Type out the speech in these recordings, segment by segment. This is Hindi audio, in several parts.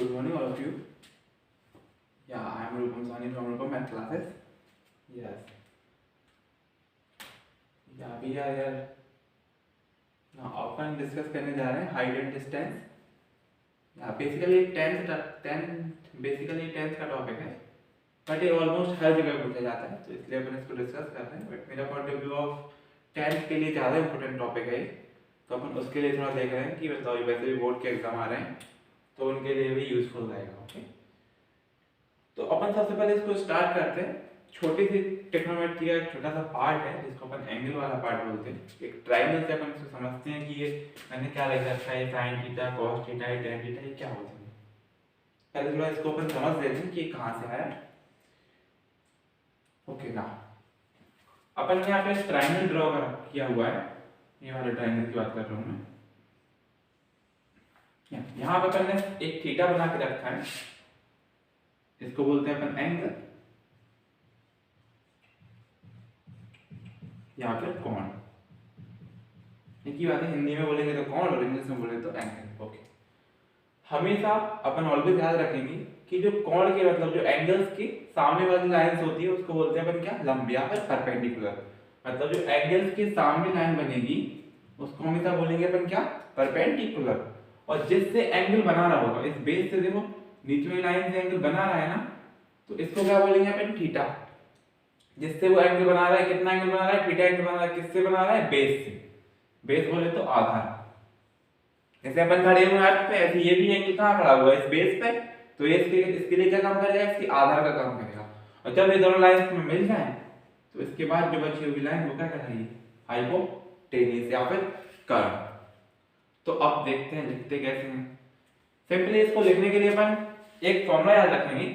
good morning all of you. Yeah, I am Rupam Sani from Rupam Math Classes. Yes. Yeah, we are here. Now upon discuss करने जा रहे हैं हाइट एंड डिस्टेंस. या बेसिकली टेंथ का टॉपिक है, बट ये ऑलमोस्ट हर जगह पूछा जाता है, तो इसलिए अपन इसको डिस्कस कर रहे हैं. बट मेरा point of view of tenth के लिए ज़्यादा इंपॉर्टेंट टॉपिक है, तो अपन उसके लिए थोड़ा देख रहे हैं कि मतलब वैसे भी बोर्ड के एग्जाम आ रहे हैं तो उनके लिए भी यूजफुल रहेगा. ओके, तो अपन सबसे पहले इसको स्टार्ट करते हैं. छोटी सी ट्रिग्नोमेट्री का एक छोटा सा पार्ट है जिसको अपन एंगल वाला पार्ट बोलते हैं. एक ट्रायंगल से अपन इसको समझते हैं कि ये मैंने क्या लिखा है, sin theta cos theta tan theta, ये क्या होता है. पहले थोड़ा इसको अपन समझ लेते हैं कि कहां से आया. ओके, ना अपन ने यहाँ पे ट्रायंगल ड्रॉ किया हुआ है. ये वाला ट्रायंगल की बात कर रहा हूँ मैं. यहाँ पे अपन ने एक थीटा बना के रखा है, इसको बोलते हैं अपन एंगल या फिर कोण. एक ही बात है, हिंदी में बोलेंगे तो कोण और इंग्लिश में बोलेंगे तो एंगल. ओके, हमेशा अपन ऑलवेज याद रखेंगे कि जो कोण के मतलब जो एंगल्स की सामने वाली लाइंस होती है उसको बोलते हैं अपन क्या, लंब या फिर परपेंडिकुलर. मतलब जो एंगल्स के सामने लाइन बनेगी उसको हमेशा बोलेंगे अपन क्या, परपेंडिकुलर. और जिससे एंगल बना रहा होगा इस बेस से, देखो नीचे वाली लाइन से एंगल बना रहा है ना, तो इसको क्या बोलेंगे अपन, थीटा. जिससे वो एंगल बना रहा है, कितना एंगल बना रहा है, थीटा एंगल बना रहा है. किससे बना रहा है, बेस से. बेस बोले तो आधार. जैसे अपन खड़े हुए अर्थ पे, ऐसे ये भी एंगल कहां खड़ा हुआ है, इस बेस पे. तो ये इसके लिए क्या काम करेगा, इसकी आधार का काम करेगा. और जब ये दोनों लाइंस में मिल जाए तो इसके बाद जो बची हुई लाइन वो क्या कहलाएगी, हाइपोटेन्यूस या फिर कर्व. तो अब देखते हैं लिखते कैसे हैं. सिंपली इसको लिखने के लिए अपन एक फॉर्मूला याद रखेंगे,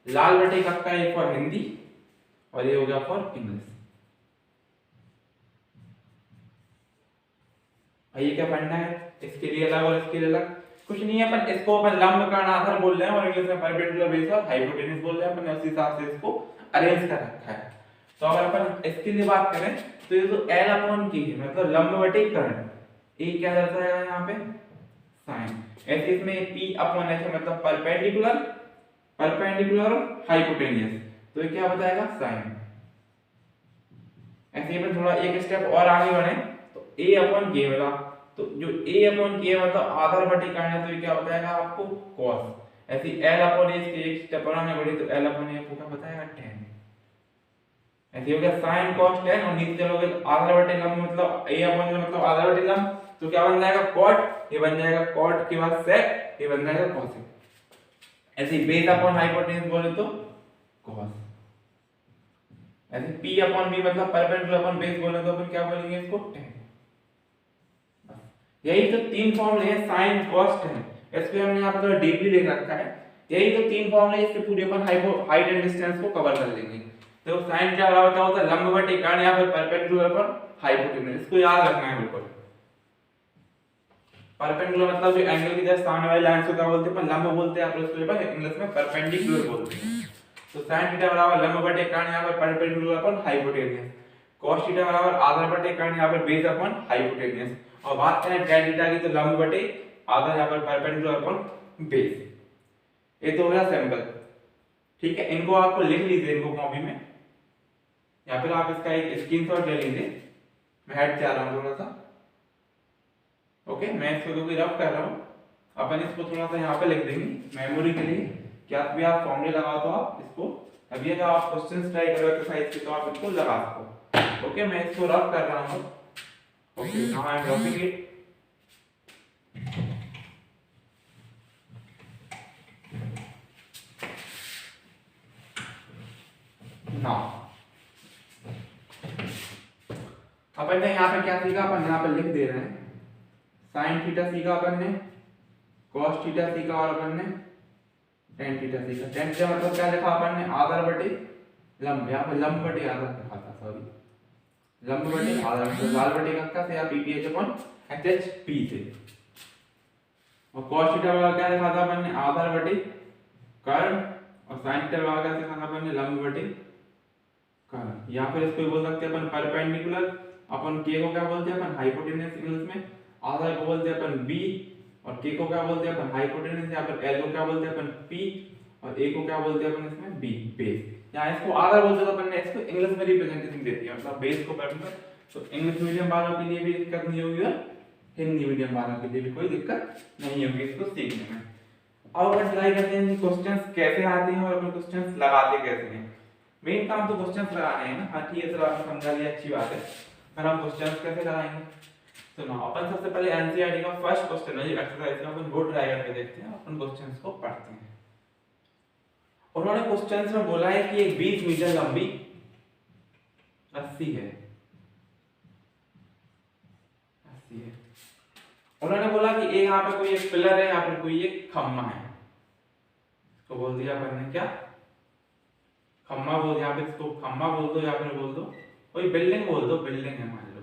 लाल बटे कक्का, एक फॉर हिंदी और ये हो गया फॉर इंग्लिश. ये क्या पढ़ना है, इसके लिए अलग और इसके लिए अलग कुछ नहीं है. अपन इसको अपन लंब कर्ण आधार बोल रहे हैं और इंग्लिश में परपेंडिकुलर बेस और हाइपोटेन्यूस बोल रहे हैं. अपन उसी हिसाब से इसको अरेंज कर रखा है. तो अगर अपन इसके लिए बात करें तो ये तो L अपॉन K है, मतलब लंब बटे कर्ण. ए क्या दर्शाएगा यहाँ पे, साइन. ऐसे इसमें P अपॉन H मतलब परपेंडिकुलर, परपेंडिकुलर हाइपोटेन्यूस, तो ये क्या बताएगा, साइन. ऐसे ही थोड़ा एक स्टेप और आगे बढ़े तो A अपॉन K मिला, तो जो A अपॉन K मतलब आधार बटे कर्ण है, तो ये क्या बताएगा आपको, cos. ऐसे L अपॉन A के एक स्टेप और आगे बढ़े तो L अपॉन A को क्या बताएगा, tan. ऐसे हो गया sin cos tan. और नीचे चलोगे आधार बटे लंब मतलब A अपॉन मतलब आधार बटे लंब, तो क्या बन जाएगा, cot. ये बन जाएगा cot के बाद sec, ये बन जाएगा cos. ऐसे बेस अपॉन हाइपोटेन्यूस बोले तो cos. ऐसे P अपॉन B मतलब परपेंडिकुलर अपॉन बेस बोले तो अपन क्या बोलेंगे इसको, tan. यही तो तीन फॉर्मूले हैं sin cos tan. इसको हमने यहाँ पर थोड़ा डीपली लिख रखा है. यही तो तीन फॉर्मूले, इससे पूरे अपन हाइट एंड डिस्टेंस को कवर कर लेंगे. तो sin क्या बराबर क्या होता है, लंब बटे कर्ण या फिर परपेंडिकुलर अपॉन हाइपोटेन्यूस. इसको याद रखना है बिल्कुल. परपेंडिकुलर मतलब जो एंगल की जस्ट सामने वाली लाइन को क्या बोलते हैं अपन, लंब बोलते हैं. आप उसको अपन इंग्लिश में परपेंडिकुलर बोलते हैं. तो sin थीटा बराबर लंब बटे कर्ण या फिर perpendicular upon hypotenuse. cos theta बराबर आधार बटे कर्ण या फिर बेस अपॉन हाइपोटेन्यूस. और बात करें tan थीटा की तो लंब बटे आधार या फिर परपेंडिकुलर अपॉन बेस. ये तो हो गया सिंपल. ठीक है, इनको आपको लिख लीजिए इनको कॉपी में, या फिर आप इसका एक स्क्रीनशॉट ले लीजिए. मैं हट जा रहा हूं थोड़ा सा. ओके, मैं इसको क्योंकि रफ कर रहा हूं, अपन इसको थोड़ा सा यहाँ पे लिख देंगे मेमोरी के लिए. क्या भी आप फॉर्मूले लगाओ तो आप इसको, अभी अगर आप क्वेश्चंस ट्राई करो एक्सरसाइज के तो आप इसको लगा सको. ओके, मैं इसको रफ कर रहा हूं. Okay, now I am roughing it. Now अपन ने यहाँ पे क्या सीखा, अपन यहाँ पे लिख दे रहे हैं. sin थीटा सीखा अपन ने, cos थीटा सीखा और अपन ने tan थीटा सीखा. tan थीटा मतलब क्या लिखा अपन ने, आधार बटे लंब या फिर लंब बटे आधार लिखा था, सॉरी लंब बटे आधार. तो लाल बटे कक्का से या PPH अपॉन HHP से. और cos थीटा वाला क्या लिखा था अपन ने, आधार बटे कर्ण. और sin थीटा वाला क्या लिखा था अपन ने, लंब बटे कर्ण. या फिर इसको बोल सकते हैं अपन परपेंडिकुलर. अपन K को क्या बोलते हैं अपन, हाइपोटेन्यूस इंग्लिश में. आधार को बोलते हैं अपन B और के को क्या बोलते हैं अपन हाइपोटेनस, यहाँ पर एल को क्या बोलते हैं अपन पी, और ए को क्या बोलते हैं अपन इसमें बी, बेस। यहाँ इसको आधा बोलते हैं तो अपन ने इसको इंग्लिश में रिप्रेजेंटेशन देती है, मतलब बेस को पढ़ने तो इंग्लिश मीडियम वालों के लिए भी दिक्कत नहीं होगी और हिंदी मीडियम वालों के लिए भी कोई दिक्कत नहीं होगी इसको सीखने में। अब अपन ट्राई करते हैं कि क्वेश्चंस कैसे आते हैं और अपन क्वेश्चंस लगाते कैसे हैं। मेन काम तो क्वेश्चंस लगाने हैं ना। हाँ ठीक है, चलो आपने समझा लिया, अच्छी बात है। पर हम क्वेश्चंस कैसे लगाएंगे? तो ना अपन सबसे पहले एनसीईआरटी का फर्स्ट क्वेश्चन है जो एक्सरसाइज का, अपन वो ट्राई करके देखते हैं, अपन क्वेश्चंस को पढ़ते हैं। उन्होंने क्वेश्चंस में बोला है कि एक 20 मीटर लंबी रस्सी है, उन्होंने बोला कि एक यहाँ पे कोई एक पिलर है, यहाँ पे कोई एक खम्मा है। इसको बोल दिया अपन ने क्या, खम्मा बोल, यहाँ पे इसको खम्मा बोल दो, यहाँ पे बोल दो कोई बिल्डिंग बोल दो, बिल्डिंग है मान लो,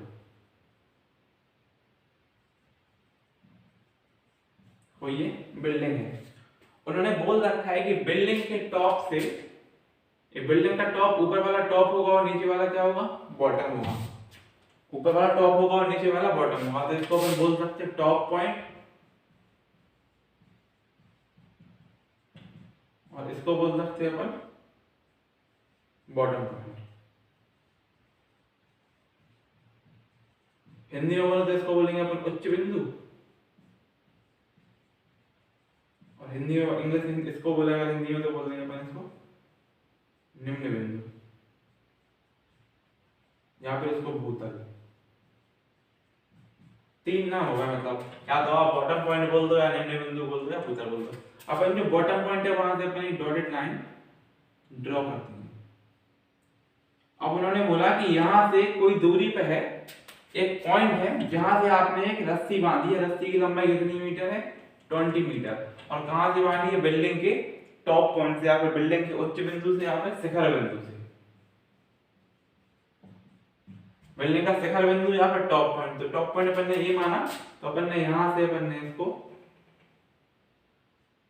कोई ये बिल्डिंग है। उन्होंने बोल रखा है कि बिल्डिंग के टॉप से, ये बिल्डिंग का टॉप, ऊपर वाला टॉप होगा और नीचे वाला क्या होगा, बॉटम होगा। ऊपर वाला टॉप होगा और नीचे वाला बॉटम होगा, तो इसको अपन बोल सकते हैं टॉप पॉइंट, और इसको बोल सकते हैं अपन बॉटम पॉइंट। हिंदी में बोलो तो इसको बोलेंगे अपन उच्च बिंदु, और हिंदी में इंग्लिश इसको बोलेगा, हिंदी में तो बोल देंगे अपन इसको निम्न बिंदु, यहाँ पे इसको भूतल। तीन ना होगा, मतलब या तो आप बॉटम पॉइंट बोल दो, या निम्न बिंदु बोल दो, या भूतल बोल दो। अपन जो बॉटम पॉइंट है वहां से अपन एक डॉटेड लाइन ड्रॉ करते हैं। अब उन्होंने बोला कि यहाँ से कोई दूरी पे है एक पॉइंट है जहां से आपने एक रस्सी बांधी है, रस्सी की लंबाई कितनी मीटर है, 20 मीटर, और कहां से बांधी है, बिल्डिंग के टॉप पॉइंट से, यहाँ पे बिल्डिंग के उच्च बिंदु से, यहाँ पे शिखर बिंदु से, बिल्डिंग का शिखर बिंदु यहाँ पर टॉप पॉइंट। तो टॉप पॉइंट अपन ने ये माना, तो अपन ने यहां से अपन ने इसको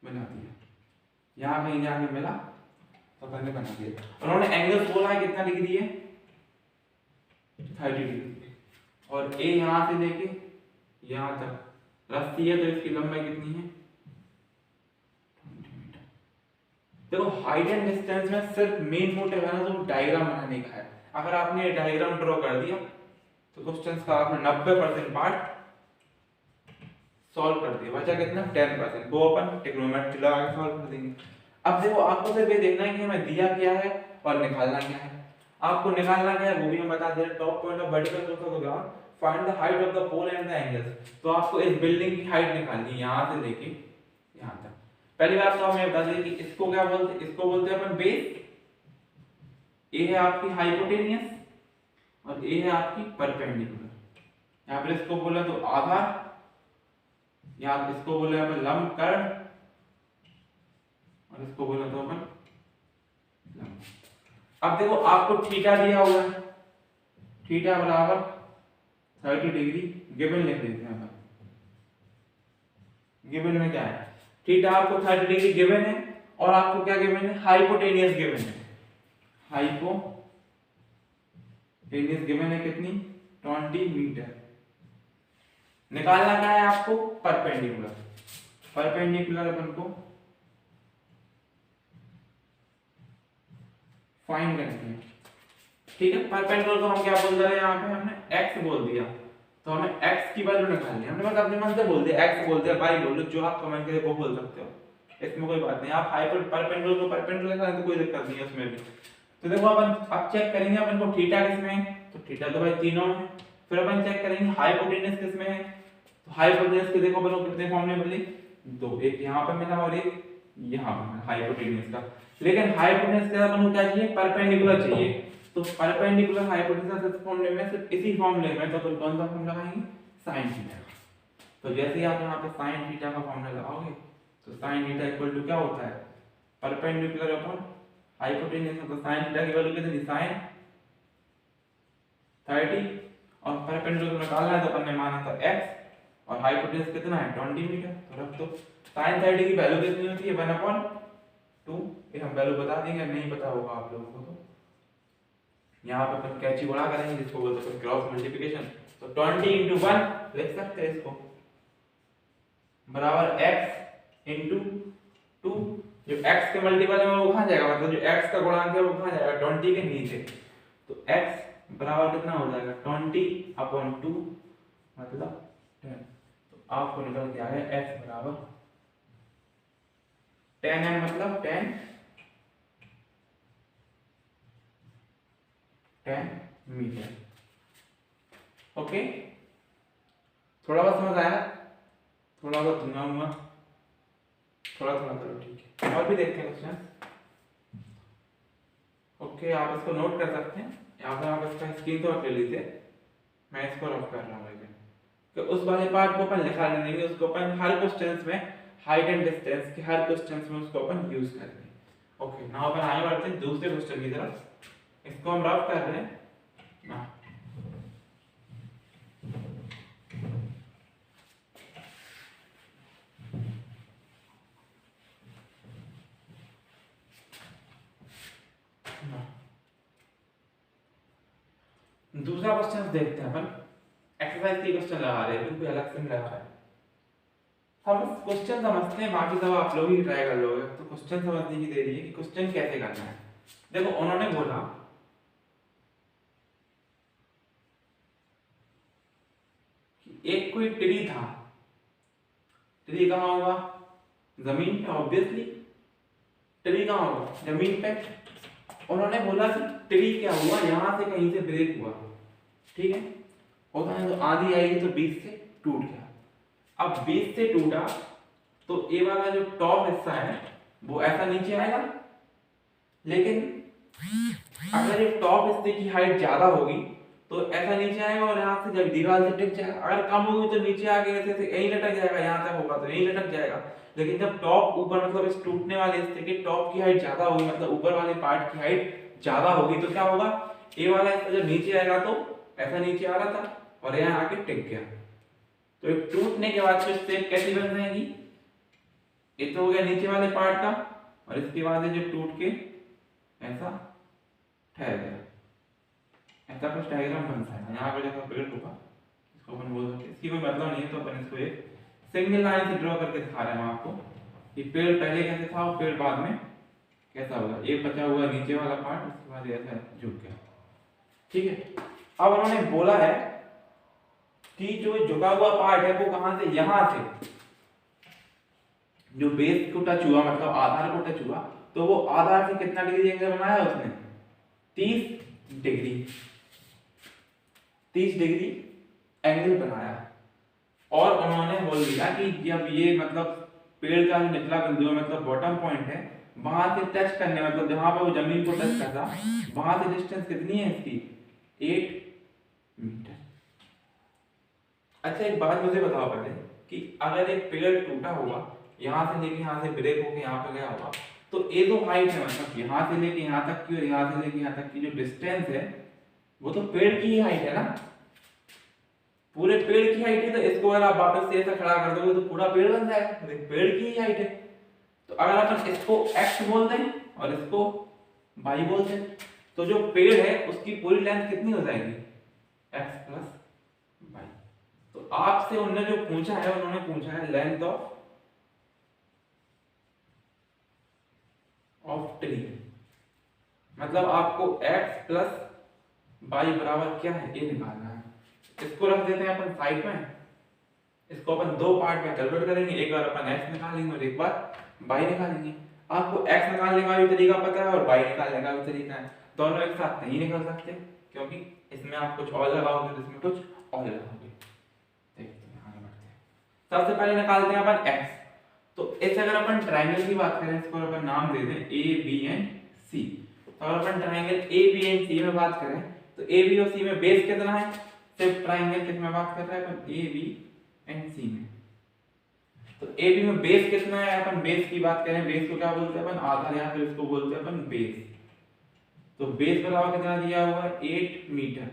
बना दिया, यहाँ कहीं जाके मिला तो अपन ने बना दिया। उन्होंने एंगल बोला है कितना डिग्री है, 30 डिग्री, और ए यहां से लेके यहां तक रस्सी है, तो इसकी लंबाई कितनी है, 20 मीटर। देखो हाइट एंड डिस्टेंस में सिर्फ मेन मोटिव है ना, तो डायग्राम बनाने का है। अगर आपने डायग्राम ड्रॉ कर दिया तो क्वेश्चंस का आपने 90% पार्ट सॉल्व कर दिया, बचा कितना 10%, वो अपन ट्रिग्नोमेट्री लगा के सॉल्व कर देंगे। अब देखो आपको सिर्फ ये देखना है कि हमें दिया क्या है और निकालना क्या है। आपको निकालना क्या है वो भी हम बता दे रहे हैं, top point of vertical orthograph, find the height of the pole and the angles. तो आपको इस बिल्डिंग की हाइट निकालनी है यहां से लेके यहां तक। पहली बात तो हमें बता दें कि इसको क्या बोलते हैं, इसको बोलते हैं अपन बेस, ए है आपकी हाइपोटेनियस, और ए है आपकी परपेंडिकुलर। यहाँ पर इसको बोला तो आधार, यहाँ इसको बोले अपन लंब कर्ण, और इसको बोला तो अपन लंब। अब देखो आपको थीटा दिया हुआ है, थीटा बराबर 30 डिग्री गिवन लिख देते हैं अपन। गिवन में क्या है, थीटा आपको 30 डिग्री गिवन है, और आपको क्या गिवन है, हाइपोटेनियस गिवन है, हाइपोटेनियस गिवन है कितनी, 20 मीटर। निकालना क्या है आपको, परपेंडिकुलर। परपेंडिकुलर अपन को फाइंड करनी है, ठीक है। परपेंडिकुलर को हम क्या बोल रहे हैं, यहाँ पे हमने x बोल दिया, तो हमें x की वैल्यू निकालनी है। हमने बस अपने मन से बोल दिया, x बोल दिया, y बोल दो, जो आप कमेंट करके वो बोल सकते हो, इसमें कोई बात नहीं। आप हाइपर परपेंडिकुलर को परपेंडिकुलर करें तो कोई दिक्कत नहीं है उसमें भी। तो देखो अपन अब चेक करेंगे अपन को थीटा किसमें है, तो थीटा तो भाई तीनों में। फिर अपन चेक करेंगे हाइपोटेनस किसमें है, तो हाइपोटेनस के देखो अपन कितने फॉर्म में मिले, दो, एक यहाँ पे मिला और एक यहाँ पे मिला हाइपोटेनस का। लेकिन हाइपोटेनस के अपन को क्या चाहिए, परपेंडिकुलर चाहिए। तो परपेंडिकुलर हाइपोटेनस इस फॉर्मूले में सिर्फ इसी फॉर्मूले में, तो अपन कौन सा फॉर्मूला लगाएंगे, sin थीटा। तो जैसे ही आप यहाँ पे sin थीटा का फॉर्मूला लगाओगे तो sin थीटा इक्वल टू क्या होता है, परपेंडिकुलर अपॉन हाइपोटेनस। तो sin थीटा की वैल्यू कितनी, sin 30, और परपेंडिकुलर निकालना है तो अपन ने माना था x, और हाइपोटेनस कितना है 20 मीटर। तो रख दो, sin 30 की वैल्यू कितनी होती है, 1/2। ये हम वैल्यू बता देंगे, नहीं पता होगा आप लोगों को तो यहाँ पे अपन कैची गुणा करेंगे, जिसको बोलते हैं क्रॉस मल्टीप्लिकेशन। तो 20 × 1 लिख सकते हैं इसको, बराबर x इंटू 2। जो x के मल्टीपल है वो कहाँ जाएगा, मतलब जो x का गुणांक है वो कहाँ जाएगा, 20 के नीचे। तो x बराबर कितना हो जाएगा 20/2 मतलब 10। तो आपको निकल के आया x बराबर 10 मतलब 10 मीटर। ओके, थोड़ा बहुत समझ आया, थोड़ा बहुत धुआं हुआ, थोड़ा थोड़ा करो, ठीक है। और भी देखते हैं क्वेश्चन। ओके, आप इसको नोट कर सकते हैं या फिर आप इसका स्क्रीनशॉट ले लीजिए, मैं इसको रफ कर रहा हूँ। लेकिन तो उस वाले पार्ट को अपन लिखा नहीं देंगे, उसको अपन हर क्वेश्चंस में हाइट एंड डिस्टेंस के हर क्वेश्चंस में उसको अपन यूज करेंगे। ओके, नाउ अपन आगे बढ़ते हैं दूसरे क्वेश्चन की तरफ। इसको हम रफ कर रहे हैं ना। दूसरा क्वेश्चन देखते हैं अपन। एक्सरसाइज की क्वेश्चन लगा रहे हैं, कोई अलग से नहीं लगा रहे हैं। हम क्वेश्चन समझते हैं, बाकी सब आप लोग ही ट्राई कर लोगे। तो क्वेश्चन समझने की देरी है कि क्वेश्चन कैसे करना है। देखो, उन्होंने बोला कि एक कोई ट्री था। ट्री कहाँ होगा, जमीन पे, ऑब्वियसली। ट्री कहाँ होगा, जमीन पे। उन्होंने बोला कि ट्री क्या हुआ, यहां से कहीं से ब्रेक हुआ, ठीक है। होता है तो आंधी आएगी तो बीच से टूट गया। अब बीच से टूटा तो ए वाला जो टॉप हिस्सा है वो ऐसा नीचे आएगा, लेकिन अगर ये टॉप हिस्से की हाइट ज्यादा होगी तो ऐसा नीचे आएगा और यहाँ से जब दीवार से टिक जाएगा। अगर कम होगी तो नीचे आके ऐसे ऐसे यहीं लटक जाएगा, यहाँ तक होगा तो यहीं लटक जाएगा। लेकिन जब टॉप ऊपर, मतलब इस टूटने वाले हिस्से के टॉप की हाइट ज्यादा होगी, मतलब ऊपर वाले पार्ट की हाइट ज्यादा होगी, तो क्या होगा, ए वाला हिस्सा जब नीचे आएगा तो ऐसा नीचे आ रहा था और यहाँ आके टिक गया। तो एक टूटने के बाद फिर शेप कैसी बन जाएगी, ये तो हो गया नीचे वाले पार्ट का, और इसके बाद ये जो टूट के ऐसा ठहर गया। ऐसा कुछ डायग्राम बन जाएगा। यहाँ पे जैसा पेड़ होगा, इसको अपन बोल सकते हैं, इसकी कोई मतलब नहीं है तो अपन इसको एक सिंगल लाइन से ड्रॉ करके दिखा रहे हैं हम आपको कि पेड़ पहले कैसे था और पेड़ बाद में कैसा होगा। ये बचा हुआ नीचे वाला पार्ट, उसके बाद ऐसा झुक गया, ठीक है। अब उन्होंने बोला है कि जो झुका हुआ पार्ट है वो कहां से, यहां से जो बेस को टच हुआ, मतलब आधार को टच हुआ, तो वो आधार से कितना डिग्री एंगल बनाया उसने, 30 डिग्री, 30 डिग्री एंगल बनाया। और उन्होंने बोल दिया कि जब ये मतलब पेड़ का निचला बिंदु है, मतलब बॉटम पॉइंट है, वहां से टच करने, मतलब जहां पे वो जमीन को टच करता, वहां से डिस्टेंस कितनी है इसकी, 8 मीटर। अच्छा, एक बात मुझे बताओ पहले कि अगर एक पेड़ टूटा होगा, यहाँ से लेके यहाँ से ब्रेक होके यहाँ पे गया होगा, तो ये जो हाइट है, मतलब यहाँ से लेके यहाँ तक की और यहाँ से लेके यहाँ तक की जो डिस्टेंस है, वो तो पेड़ की ही हाइट है ना, पूरे पेड़ की हाइट है। तो इसको अगर आप वापस से ऐसा खड़ा कर दोगे तो पूरा पेड़ बन जाएगा, तो पेड़ की ही हाइट है। तो अगर अपन इसको x बोल दें और इसको y बोल दें, तो जो पेड़ है उसकी पूरी लेंथ कितनी हो जाएगी, x प्लस y। तो आपसे उन्होंने जो पूछा है, उन्होंने पूछा है लेंथ ऑफ ट्री, मतलब आपको x प्लस y बराबर क्या है ये निकालना है। इसको रख देते हैं अपन साइड में, इसको अपन दो पार्ट में कैलकुलेट करेंगे, एक बार अपन x निकालेंगे और एक बार y निकालेंगे। आपको x निकालने का भी तरीका पता है और y निकालने का भी तरीका है, दोनों एक साथ नहीं निकल सकते, क्योंकि इसमें आप कुछ और लगाओगे तो इसमें कुछ और लगाओगे। देखते हैं, आगे बढ़ते हैं। सबसे पहले निकालते हैं अपन x। तो ऐसे अगर अपन ट्रायंगल की बात करें, इसको अपन नाम दे दें a b and c। तो अगर अपन triangle a b and c में बात करें, तो a b और c में बेस कितना है, सिर्फ ट्रायंगल किस में बात कर रहे हैं अपन, a b and c में। तो ए बी में बेस कितना है, अपन बेस की बात करें, बेस को क्या बोलते हैं अपन, आधार, या फिर इसको बोलते हैं अपन बेस। तो बेस बराबर कितना दिया हुआ है, 8 मीटर,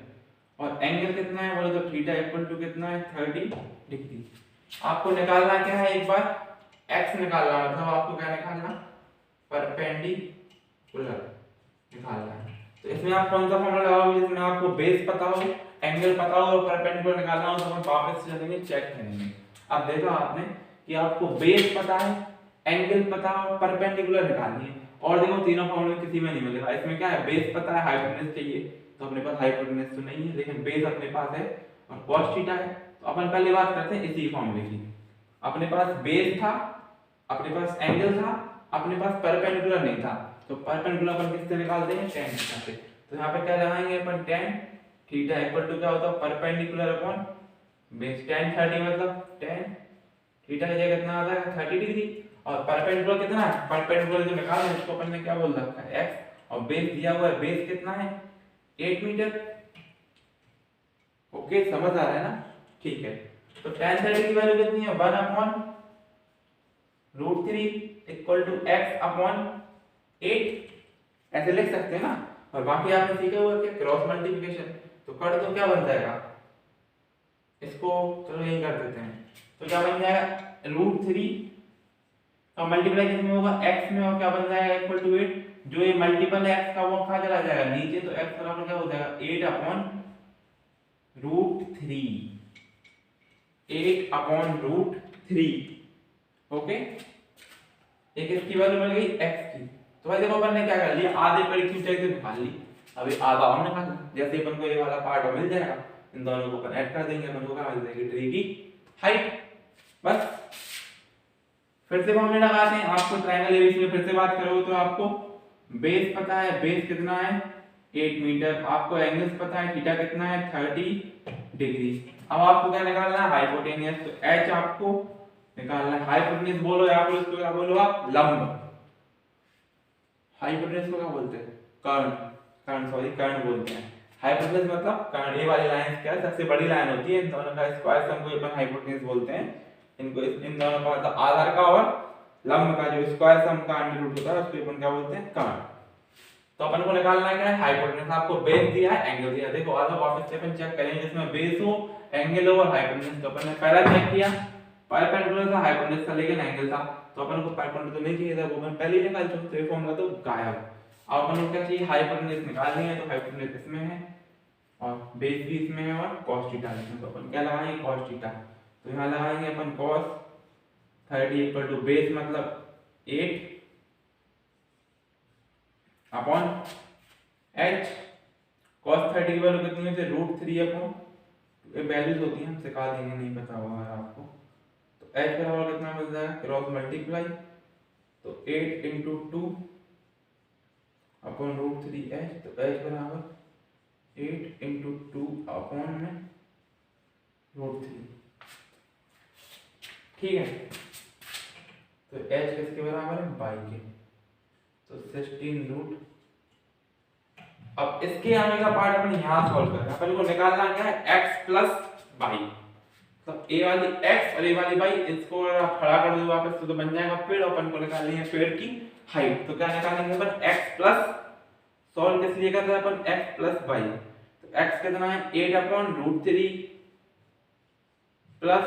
और एंगल कितना है बोले तो थीटा इक्वल टू कितना है, 30 डिग्री। आपको निकालना क्या है, एक बार x निकालना, मतलब आपको क्या निकालना, परपेंडिकुलर निकालना है। तो इसमें आप कौन सा फॉर्मूला लगाओगे, जिसमें आपको बेस पता हो, एंगल पता हो और परपेंडिकुलर निकालना हो, तो हम वापस चलेंगे, चेक करेंगे। अब देखो आपने कि आपको बेस पता है, एंगल पता है और परपेंडिकुलर निकालनी है। और देखो तीनों फॉर्मूले किसी में नहीं मिलेगा। इसमें क्या है, बेस पता है, हाइपोटेन्यूज चाहिए, तो अपने पास हाइपोटेन्यूज तो नहीं है, लेकिन बेस अपने पास है और cos थीटा है। तो अपन पहले बात करते हैं इसी फॉर्मूले की। अपने पास बेस था, अपने पास एंगल था, अपने पास परपेंडिकुलर नहीं था, तो परपेंडिकुलर अपन किससे निकालते हैं, tan थीटा से। तो यहाँ पे क्या लगाएंगे अपन, tan थीटा इक्वल टू क्या होता है, परपेंडिकुलर अपॉन बेस। tan 30 मतलब tan थीटा की जगह कितना आता है 30 डिग्री, और परपेंडिकुलर कितना है, परपेंडिकुलर जो निकालना है उसको अपन ने क्या बोल रखा है x, और बेस दिया हुआ है, बेस कितना है 8 मीटर। ओके समझ आ रहा है ना, ठीक है। तो tan 30 की वैल्यू कितनी है, 1 upon √3 equal to x upon 8, ऐसे लिख सकते हैं ना। और बाकी आपने सीखा हुआ क्या, क्रॉस मल्टीप्लिकेशन, तो कर दो क्या बन जाएगा, इसको चलो यही कर देते हैं। तो क्या बन जाएगा, √3 का मल्टीप्लाई किसमें होगा, x में, और क्या बन जाएगा इक्वल टू 8। जो ये मल्टीपल है x का वो कहां चला जाएगा, नीचे, तो x बराबर क्या हो जाएगा 8 अपॉन √3, 8 अपॉन √3। ओके, एक इसकी वैल्यू मिल गई x की। तो भाई देखो अपन ने क्या कर लिया, आधे पर क्यों चाहिए निकाल ली, अभी आधा और निकाल, जैसे अपन को ये वाला पार्ट मिल जाएगा, इन दोनों को अपन ऐड कर देंगे, अपन को क्या मिल जाएगी, ट्री की हाइट। बस फिर से फॉर्मूला लगाते हैं। आपको ट्रायंगल एबीसी में फिर से बात करोगे तो आपको बेस पता है, बेस कितना है 8 मीटर, आपको एंगल्स पता है, थीटा कितना है 30 डिग्री। अब आपको क्या निकालना है, हाइपोटेनियस, तो h आपको निकालना है। हाइपोटेनियस बोलो या फिर उसको क्या बोलो आप, लंब। हाइपोटेनियस को क्या बोलते हैं, कर्ण, कर्ण बोलते हैं। हाइपोटेनियस मतलब कर्ण, ये वाली लाइन क्या है, सबसे बड़ी लाइन होती है, इन दोनों का स्क्वायर सम को अपन हाइपोटेनियस बोलते हैं। इनको इन दोनों का मतलब आधार का और लंब का जो स्क्वायर सम का अंडर रूट होता है उसको अपन क्या बोलते हैं, कर्ण। तो अपन को निकालना है क्या है, हाइपोटेनस। आपको बेस दिया है, एंगल दिया है। देखो आधा वापस से अपन चेक करेंगे, जिसमें बेस हो, एंगल हो और हाइपोटेनस। तो अपन ने पहला चेक किया, परपेंडिकुलर था, हाइपोटेनस था, लेकिन एंगल था, तो अपन को परपेंडिकुलर तो नहीं चाहिए था, वो अपन पहले ही निकाल चुके, तो ये फॉर्मूला तो गायब। अब अपन को क्या चाहिए, हाइपोटेनस निकालनी है, तो हाइपोटेनस इसमें है और बेस भी इसमें है और cos थीटा इसमें। तो अपन क्या लगाएंगे, cos थीटा। तो यहाँ लगाएंगे अपन cos 30 इक्वल टू बेस मतलब 8 अपॉन h। cos 30 की वैल्यू कितनी होती है, √3 अपॉन, ये वैल्यूज होती हैं, हम सिखा देंगे, नहीं पता होगा आपको। तो h बराबर कितना मिल जाएगा, क्रॉस मल्टीप्लाई, तो 8 इंटू 2 अपॉन √3h, तो h बराबर 8 इंटू 2 अपॉन में √3, ठीक है। तो h किसके बराबर है, 22 के, तो 16 रूट। अब इसके आने का पार्ट अपन यहाँ सॉल्व कर रहे हैं। अपन को निकालना क्या है, x प्लस y, मतलब a वाली x और a वाली y, इसको आप खड़ा कर दो वापस तो बन जाएगा पेड़। अपन को निकालनी है पेड़ की हाइट, तो क्या निकालेंगे अपन, x प्लस, सॉल्व किस लिए कर रहे हैं अपन, x प्लस y। तो x कितना है 8 अपॉन √3 प्लस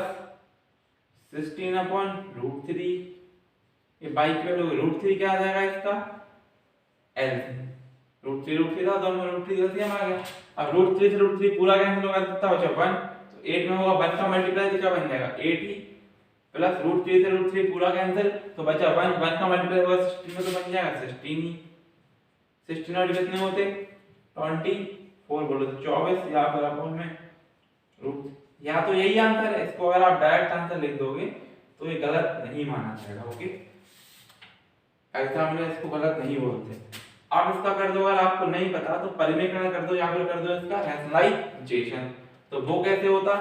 16 अपॉन √3, ये y की वैल्यू √3 क्या आ जाएगा इसका, l, √3 था, दोनों में √3 एलसीएम आ गया। अब √3 से √3 पूरा कैंसिल होगा, कितना बचा 1, तो 8 में होगा 1 का मल्टीप्लाई, तो क्या बन जाएगा 80 प्लस √3 से √3 पूरा कैंसिल, तो बचा 1, 1 का मल्टीप्लाई होगा 16 में, तो बन जाएगा 16 ही। 16 और कितने होते 24 बोलो तो 24, या फिर अपॉन में रूट, या तो यही आंसर है। इसको अगर आप डायरेक्ट आंसर लिख दोगे तो ये गलत नहीं माना जाएगा। ओके, ऐसा हमने इसको गलत नहीं बोलते। आप इसका कर दो, अगर आपको नहीं पता तो परिमेयकरण कर दो, या फिर कर दो इसका रैशनलाइजेशन। तो वो कैसे होता,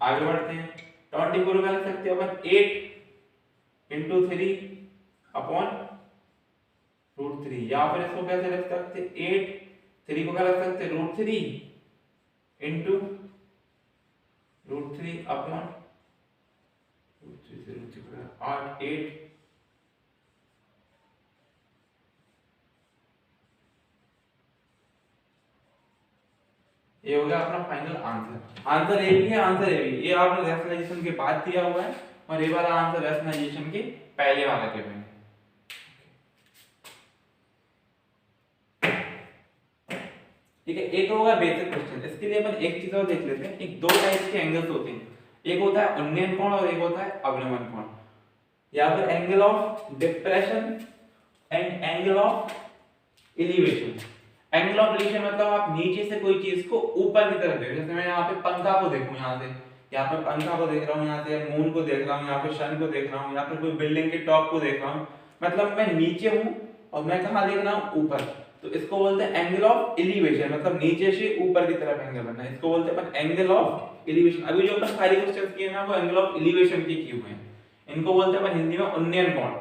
आगे बढ़ते हैं। 24 का लिख सकते हो अपन 8 इंटू 3 अपॉन √3, या फिर इसको कैसे लिख सकते, 8 3 को क्या लिख सकते, √3 इंटू √3 अपॉन √3 से √3 8 8 ये हो गया अपना फाइनल आंसर। आंसर ए भी है, आंसर ए भी, ये आपने रैशनलाइजेशन के बाद दिया हुआ है, और ये वाला आंसर रैशनलाइजेशन के पहले वाला के में। ठीक है, एक होगा बेसिक क्वेश्चन। इसके लिए अपन एक चीज और देख लेते हैं। एक दो टाइप के एंगल्स होते हैं, एक होता है उन्नयन कोण और एक होता है अवनमन कोण। या फिर angle of depression and angle of elevation. Angle of elevation मतलब आप नीचे से कोई चीज को ऊपर की तरफ देखो, जैसे मैं यहाँ पे पंखा को देखूं, यहाँ से यहाँ पे पंखा को देख रहा हूँ, यहाँ से मून को देख रहा हूँ, यहाँ पे सन को देख रहा हूँ, या फिर कोई बिल्डिंग के टॉप को देख रहा हूँ, मतलब मैं नीचे हूँ और मैं कहाँ देख रहा हूँ, ऊपर। तो इसको बोलते हैं एंगल ऑफ एलिवेशन, मतलब नीचे से ऊपर की तरफ एंगल बनना है, इसको बोलते हैं अपन एंगल ऑफ एलिवेशन। अभी जो अपन सारे क्वेश्चंस किए ना वो एंगल ऑफ एलिवेशन के किए हुए हैं, इनको बोलते हैं अपन हिंदी में उन्नयन कोण,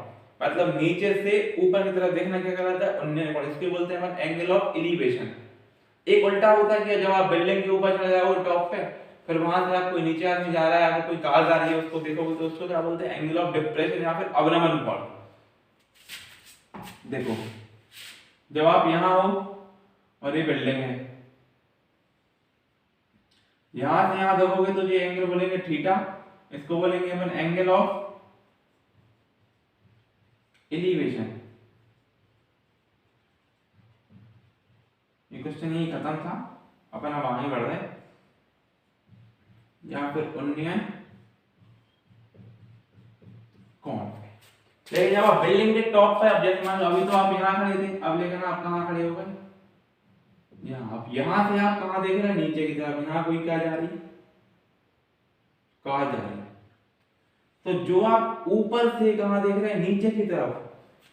मतलब नीचे से ऊपर की तरफ देखना क्या कहलाता है, उन्नयन कोण, इसको बोलते हैं अपन एंगल ऑफ एलिवेशन। एक उल्टा होता है कि जब आप बिल्डिंग के ऊपर चले जाओ टॉप पे, फिर वहां से आप कोई नीचे आदमी जा रहा है या फिर कोई कार जा रही है उसको देखोगे तो उसको क्या बोलते हैं, एंगल ऑफ डिप्रेशन या फिर अवनमन कोण। देखो जब आप यहां हो और ये बिल्डिंग है, यहां से यहां देखोगे तो ये एंगल बोलेंगे थीटा, इसको बोलेंगे अपन एंगल ऑफ एलिवेशन। ये क्वेश्चन यही खत्म था, अपन अब आगे बढ़ रहे हैं। या फिर उन्नयन कोण, लेकिन जब आप बिल्डिंग के टॉप पे, अब जैसे मान लो अभी तो आप यहाँ खड़े थे, अब लेकिन आप कहाँ खड़े हो गए, यहाँ। अब यहाँ से आप कहाँ देख रहे हैं, नीचे की तरफ, यहाँ कोई क्या जा रही है, कार जा रही है। तो जो आप ऊपर से कहाँ देख रहे हैं, नीचे की तरफ,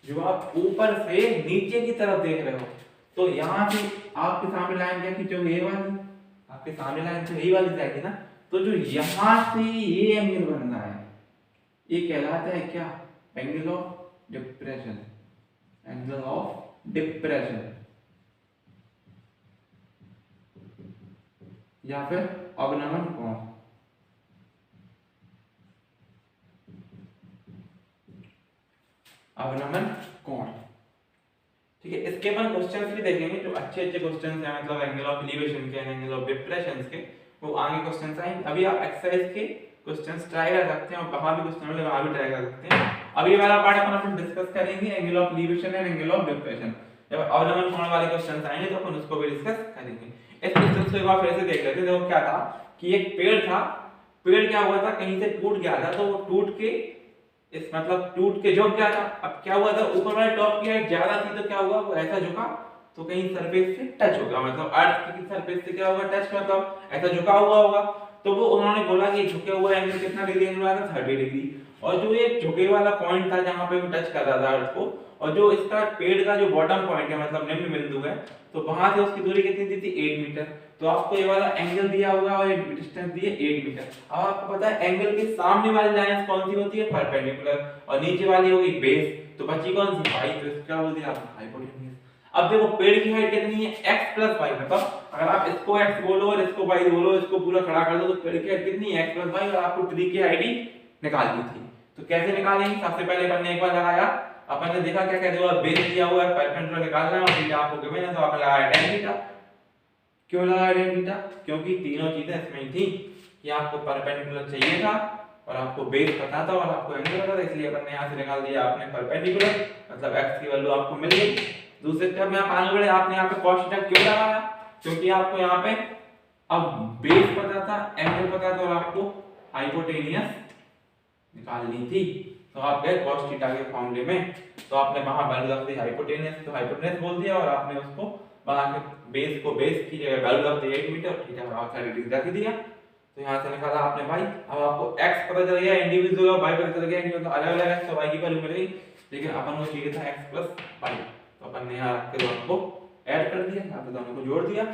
जो आप ऊपर से नीचे की तरफ देख रहे हो, तो यहाँ से आपके सामने लाइन क्या खींचोगे, ये वाली, आपके सामने लाइन तो यही वाली जाएगी ना। तो जो यहाँ से ये एंगल बन रहा है, ये कहलाता है क्या, angle of depression, angle of depression या फिर अवनमन कोण। अवनमन कोण, ठीक है। इसके बाद क्वेश्चंस भी देखेंगे जो अच्छे अच्छे क्वेश्चंस हैं, मतलब एंगल ऑफ एलिवेशन के, एंगल ऑफ डिप्रेशन के, वो आगे क्वेश्चंस आएंगे। अभी आप एक्सरसाइज के क्वेश्चंस ट्राई कर सकते हैं और कहां भी क्वेश्चन मिले वहां भी ट्राई कर सकते हैं। अभी वाला पार्ट अपन डिस्कस करेंगे angle of elevation and angle of depression. जब अवनमन कोण वाले क्वेश्चंस आएंगे तो अपन उसको भी डिस्कस करेंगे। इस क्वेश्चन को एक बार फिर से देख लेते हैं। देखो क्या था कि एक पेड़ था, पेड़ क्या हुआ था, कहीं से टूट गया था, तो वो टूट के इस मतलब टूट के झुक गया था। अब क्या हुआ था, ऊपर वाले टॉप की हाइट ज्यादा थी, तो क्या हुआ, वो ऐसा झुका तो कहीं सरफेस से टच होगा, मतलब अर्थ की सरफेस से क्या होगा, टच, मतलब ऐसा झुका हुआ होगा। तो वो उन्होंने बोला कि झुके हुए एंगल कितना डिग्री एंगल आया था, 30 डिग्री। और जो ये झुके वाला पॉइंट था जहां पे वो टच कर रहा था अर्थ को, और जो इसका पेड़ का जो बॉटम पॉइंट है मतलब निम्न बिंदु है, तो वहां से उसकी दूरी कितनी दी थी, 8 मीटर। तो आपको ये वाला एंगल दिया होगा और ये डिस्टेंस दी है 8 मीटर। अब आपको पता है एंगल के सामने वाली लाइन कौन सी होती है, परपेंडिकुलर, और नीचे वाली होगी बेस। तो बची कौन सी, y, तो इसका बोल दिया आपने हाइपोटेन्यूज। अब देखो पेड़ की हाइट कितनी है, x + y, मतलब अगर आप इसको x बोलो और इसको y बोलो, इसको पूरा खड़ा कर दो, तो पेड़ की हाइट कितनी है, x + y, और आपको ट्री की हाइट ही निकालनी थी। तो कैसे निकालेंगे, सबसे पहले अपन ने एक बार लगाया, अपन ने देखा क्या कहते हैं, बेस दिया हुआ है, परपेंडिकुलर निकालना है और थीटा आपको गिवन है, तो आपने लगाया tan थीटा। क्यों लगाया tan थीटा, क्योंकि तीनों चीजें इसमें ही थी कि आपको परपेंडिकुलर चाहिए था और आपको बेस पता था और आपको एंगल पता था, इसलिए अपन ने यहां से निकाल दिया आपने परपेंडिकुलर, मतलब x की वैल्यू आपको मिल गई। दूसरे स्टेप में आप आगे बढ़े, आपने यहाँ पे cos थीटा क्यों लगाया, क्योंकि आपको यहाँ पे अब बेस पता था, एंगल पता था और आपको हाइपोटेनियस निकालनी थी। तो आप गए cos थीटा के फॉर्मूले में, तो आपने वहां वैल्यू रख दी हाइपोटेनियस, तो हाइपोटेनियस बोल दिया और आपने उसको वहां के बेस को बेस की जगह वैल्यू रख दी 8 मीटर, थीटा और 30 डिग्री रख दिया। तो यहाँ से निकाला आपने y। अब आपको x पता चल गया इंडिविजुअल और y पता चल गया, मतलब अलग अलग है, तो y की वैल्यू मिल गई, लेकिन अपन को चाहिए था x + y। तो अपन ने यहाँ रख के दोनों को ऐड कर दिया, यहाँ पे दोनों को जोड़ दिया,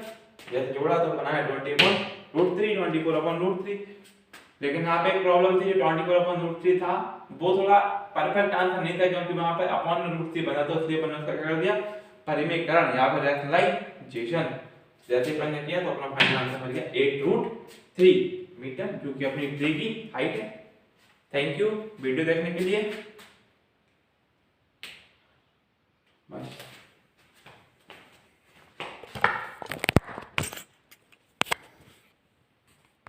जैसे जोड़ा तो बनाया 20/√3, 24/√3। लेकिन यहाँ पे एक प्रॉब्लम थी, जो 24/√3 था वो थोड़ा परफेक्ट आंसर नहीं था, क्योंकि वहां पे अपॉन√3 बना, तो इसलिए अपन ने उसका क्या कर दिया, परिमेयकरण या फिर रैशनलाइजेशन। जैसे अपन ने किया तो अपना फाइनल आंसर मिल गया 8√3 मीटर, जो कि अपनी ट्री की हाइट है। थैंक यू वीडियो देखने के लिए।